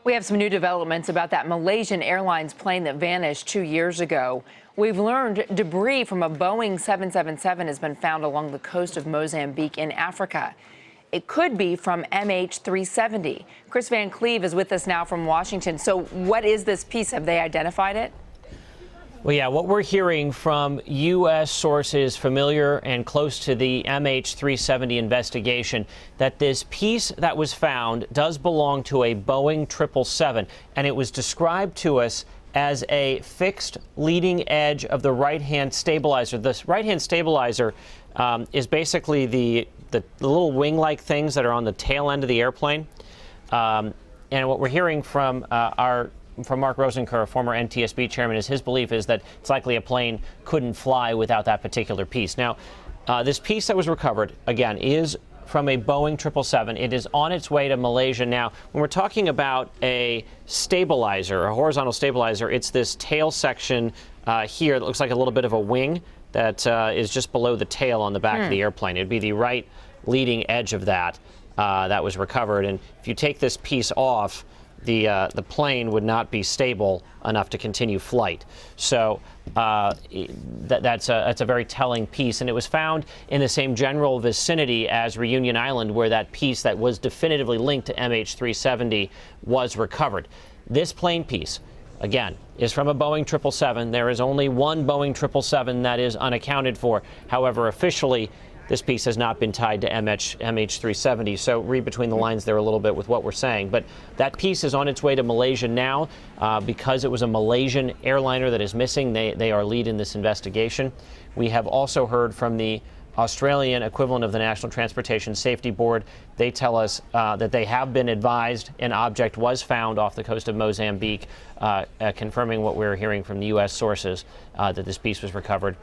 We have some new developments about that Malaysian Airlines plane that vanished 2 years ago. We've learned debris from a Boeing 777 has been found along the coast of Mozambique in Africa. It could be from MH370. Kris Van Cleave is with us now from Washington. So what is this piece? Have they identified it? Well, yeah, what we're hearing from U.S. sources familiar and close to the MH370 investigation, that this piece that was found does belong to a Boeing 777, and it was described to us as a fixed leading edge of the right-hand stabilizer. This right-hand stabilizer is basically the little wing-like things that are on the tail end of the airplane. And what we're hearing from Mark Rosenker, a former NTSB chairman, is his belief is that it's likely a plane couldn't fly without that particular piece. Now, this piece that was recovered, again, is from a Boeing 777. It is on its way to Malaysia now. When we're talking about a stabilizer, a horizontal stabilizer, it's this tail section here that looks like a little bit of a wing that is just below the tail on the back of the airplane. It'd be the right leading edge of that that was recovered. And if you take this piece off, the plane would not be stable enough to continue flight. So that's a very telling piece, and it was found in the same general vicinity as Reunion Island, where that piece that was definitively linked to MH370 was recovered. This plane piece, again, is from a Boeing 777. There is only one Boeing 777 that is unaccounted for. However, officially, this piece has not been tied to MH370, so read between the lines there a little bit with what we're saying. But that piece is on its way to Malaysia now because it was a Malaysian airliner that is missing. They are lead in this investigation. We have also heard from the Australian equivalent of the National Transportation Safety Board. They tell us that they have been advised an object was found off the coast of Mozambique, confirming what we're hearing from the U.S. sources, that this piece was recovered.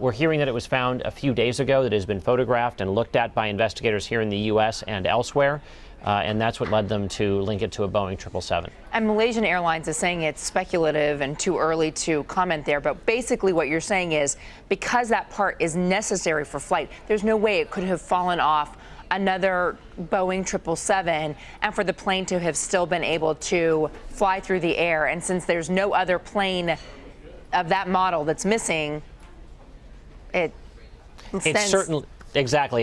We're hearing that it was found a few days ago, that it has been photographed and looked at by investigators here in the U.S. and elsewhere, and that's what led them to link it to a Boeing 777. And Malaysian Airlines is saying it's speculative and too early to comment there, but basically what you're saying is because that part is necessary for flight, there's no way it could have fallen off another Boeing 777 and for the plane to have still been able to fly through the air. And since there's no other plane of that model that's missing, it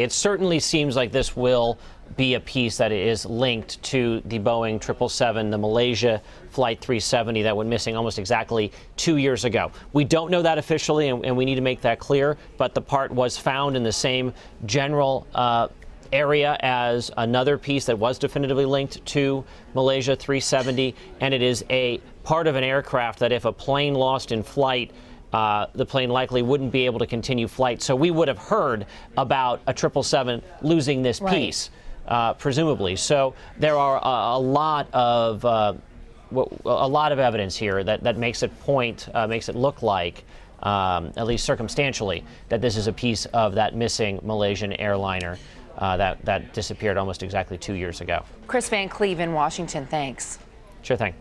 certainly seems like this will be a piece that is linked to the Boeing 777, the Malaysia Flight 370 that went missing almost exactly 2 years ago. We don't know that officially, and we need to make that clear, but the part was found in the same general area as another piece that was definitively linked to Malaysia 370, and it is a part of an aircraft that if a plane lost in flight, the plane likely wouldn't be able to continue flight. So we would have heard about a 777 losing this piece, presumably. So there are a lot of evidence here that makes it look like, at least circumstantially, that this is a piece of that missing Malaysian airliner that disappeared almost exactly 2 years ago. Kris Van Cleave in Washington, thanks. Sure thing.